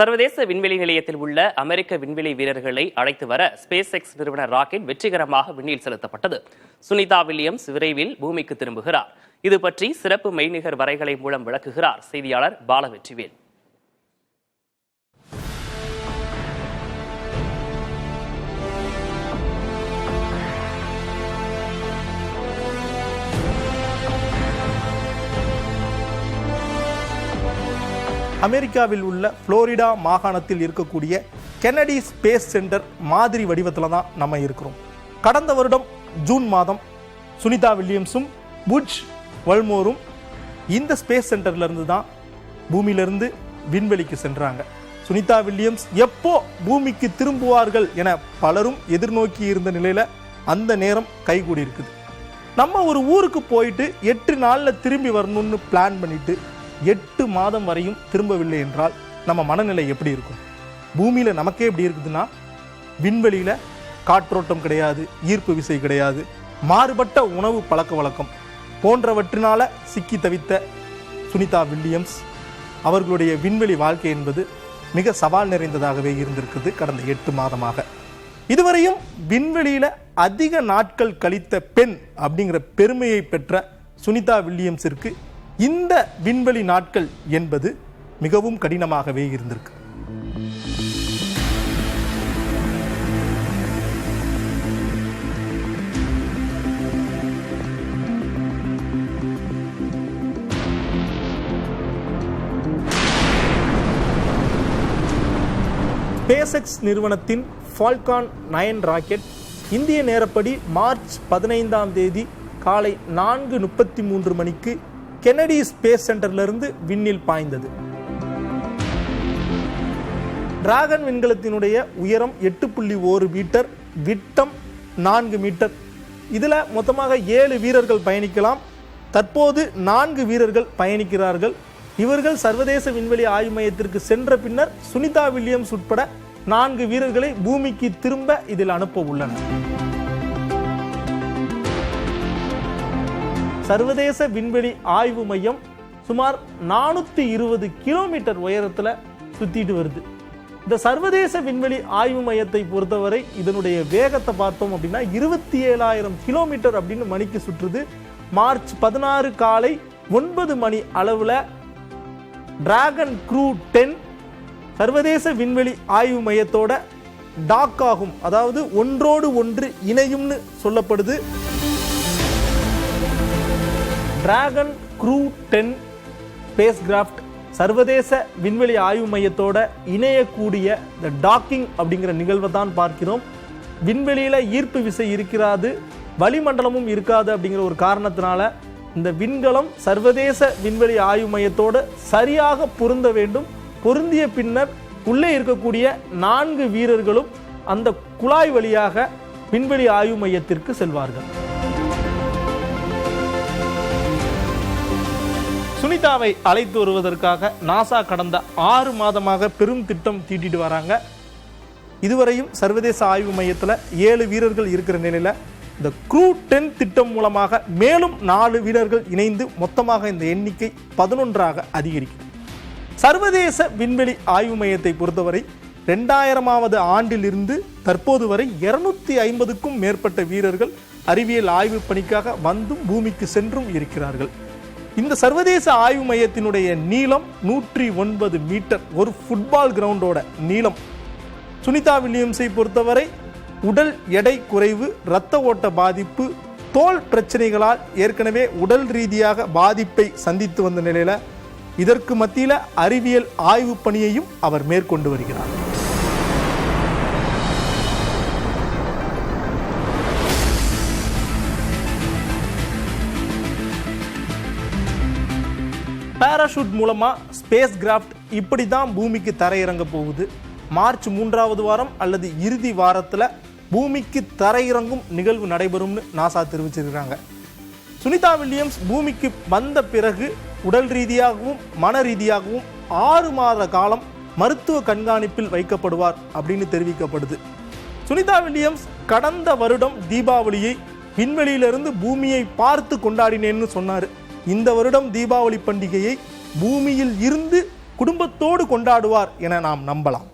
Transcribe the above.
சர்வதேச விண்வெளி நிலையத்தில் உள்ள அமெரிக்க விண்வெளி வீரர்களை அழைத்து வர ஸ்பேஸ் எக்ஸ் நிறுவன ராக்கெட் வெற்றிகரமாக விண்ணில் செலுத்தப்பட்டது. சுனிதா வில்லியம்ஸ் விரைவில் பூமிக்கு திரும்புகிறார். இது பற்றி சிறப்பு மெய்நிகர் வரைகலை மூலம் விளக்குகிறார் செய்தியாளர் பாலவெற்றிவேல். அமெரிக்காவில் உள்ள புளோரிடா மாகாணத்தில் இருக்கக்கூடிய கென்னடி ஸ்பேஸ் சென்டர் மாதிரி வடிவத்தில் தான் நம்ம இருக்கிறோம். கடந்த வருடம் ஜூன் மாதம் சுனிதா வில்லியம்ஸும் புட்ச் வல்மோரும் இந்த ஸ்பேஸ் சென்டர்லேருந்து தான் பூமியிலிருந்து விண்வெளிக்கு சென்றாங்க. சுனிதா வில்லியம்ஸ் எப்போ பூமிக்கு திரும்புவார்கள் என பலரும் எதிர்நோக்கி இருந்த நிலையில் அந்த நேரம் கைகூடி இருக்குது. நம்ம ஒரு ஊருக்கு போயிட்டு 8 நாளில் திரும்பி வரணும்னு பிளான் பண்ணிட்டு 8 மாதம் வரையும் திரும்பவில்லை என்றால் நம்ம மனநிலை எப்படி இருக்கும்? பூமியில் நமக்கே எப்படி இருக்குதுன்னா, விண்வெளியில் காற்றோட்டம் கிடையாது, ஈர்ப்பு விசை கிடையாது, மாறுபட்ட உணவு பழக்க வழக்கம் போன்றவற்றினால சிக்கி தவித்த சுனிதா வில்லியம்ஸ் அவர்களுடைய விண்வெளி வாழ்க்கை என்பது மிக சவால் நிறைந்ததாகவே இருந்திருக்குது. கடந்த 8 மாதமாக இதுவரையும் விண்வெளியில் அதிக நாட்கள் கழித்த பெண் அப்படிங்கிற பெருமையை பெற்ற சுனிதா வில்லியம்ஸிற்கு இந்த விண்வெளி நாட்கள் என்பது மிகவும் கடினமாகவே இருந்திருக்கு. ஸ்பேஸ் எக்ஸ் நிறுவனத்தின் ஃபால்கான் 9 ராக்கெட் இந்திய நேரப்படி மார்ச் 15ஆம் தேதி காலை 4:33 மணிக்கு கென்னடி ஸ்பேஸ் சென்டர்லிருந்து விண்ணில் பாய்ந்தது. டிராகன் விண்கலத்தினுடைய உயரம் 8.1 மீட்டர், விட்டம் 4 மீட்டர். இதில் மொத்தமாக 7 வீரர்கள் பயணிக்கலாம். தற்போது 4 வீரர்கள் பயணிக்கிறார்கள். இவர்கள் சர்வதேச விண்வெளி ஆய்வு மையத்திற்கு சென்ற பின்னர் சுனிதா வில்லியம்ஸ் உட்பட 4 வீரர்களை பூமிக்கு திரும்ப இதில் அனுப்ப உள்ளனர். சர்வதேச விண்வெளி ஆய்வு மையம் சுமார் 420 கிலோமீட்டர் உயரத்தில் சுத்திட்டு வருது. இந்த சர்வதேச விண்வெளி ஆய்வு மையத்தை பொறுத்தவரை இதனுடைய வேகத்தை பார்த்தோம் அப்படின்னா 27,000 கிலோமீட்டர் அப்படின்னு மணிக்கு சுற்றுது. மார்ச் 16 காலை 9 மணி அளவில் டிராகன் க்ரூ 10 சர்வதேச விண்வெளி ஆய்வு மையத்தோட டாக் ஆகும், அதாவது ஒன்றோடு ஒன்று இணையும்னு சொல்லப்படுது. டிராகன் க்ரூ 10 ஸ்பேஸ் கிராஃப்ட் சர்வதேச விண்வெளி ஆய்வு மையத்தோட இணையக்கூடிய இந்த டாக்கிங் அப்படிங்கிற நிகழ்வை தான் பார்க்கிறோம். விண்வெளியில் ஈர்ப்பு விசை இருக்கிறாது, வளிமண்டலமும் இருக்காது அப்படிங்கிற ஒரு காரணத்தினால இந்த விண்கலம் சர்வதேச விண்வெளி ஆய்வு மையத்தோடு சரியாக பொருந்த வேண்டும். பொருந்திய பின்னர் உள்ளே இருக்கக்கூடிய 4 வீரர்களும் அந்த குழாய் வழியாக விண்வெளி ஆய்வு மையத்திற்கு செல்வார்கள். சுனிதாவை அழைத்து வருவதற்காக நாசா கடந்த 6 மாதமாக பெரும் திட்டம் தீட்டிட்டு வராங்க. இதுவரையும் சர்வதேச ஆய்வு மையத்தில் 7 வீரர்கள் இருக்கிற நிலையில் இந்த க்ரூ 10 திட்டம் மூலமாக மேலும் 4 வீரர்கள் இணைந்து மொத்தமாக இந்த எண்ணிக்கை 11ஆக அதிகரிக்கும். சர்வதேச விண்வெளி ஆய்வு மையத்தை பொறுத்தவரை 2000ஆவது ஆண்டிலிருந்து தற்போது வரை 250க்கும் மேற்பட்ட வீரர்கள் அறிவியல் ஆய்வு பணிக்காக வந்தும் பூமிக்கு சென்றும் இருக்கிறார்கள். இந்த சர்வதேச ஆய்வு மையத்தினுடைய நீளம் 109 மீட்டர், ஒரு ஃபுட்பால் கிரவுண்டோட நீளம். சுனிதா வில்லியம்ஸை பொறுத்தவரை உடல் எடை குறைவு, இரத்த ஓட்ட பாதிப்பு, தோல் பிரச்சனைகளால் ஏற்கனவே உடல் ரீதியாக பாதிப்பை சந்தித்து வந்த நிலையில் இதற்கு மத்தியில் அறிவியல் ஆய்வு பணியையும் அவர் மேற்கொண்டு வருகிறார். பாராஷூட் மூலமா ஸ்பேஸ் கிராஃப்ட் இப்படி தான் பூமிக்கு தரையிறங்க போகுது. மார்ச் 3ஆவது வாரம் அல்லது இறுதி வாரத்தில் பூமிக்கு தரையிறங்கும் நிகழ்வு நடைபெறும்னு நாசா தெரிவிச்சிருக்காங்க. சுனிதா வில்லியம்ஸ் பூமிக்கு வந்த பிறகு உடல் ரீதியாகவும் மன ரீதியாகவும் 6 மாத காலம் மருத்துவ கண்காணிப்பில் வைக்கப்படுவார் அப்படின்னு தெரிவிக்கப்படுது. சுனிதா வில்லியம்ஸ் கடந்த வருடம் தீபாவளியை விண்வெளியிலிருந்து பூமியை பார்த்து கொண்டாடினேன்னு சொன்னார். இந்த வருடம் தீபாவளி பண்டிகையை பூமியில் இருந்து குடும்பத்தோடு கொண்டாடுவார் என நாம் நம்பலாம்.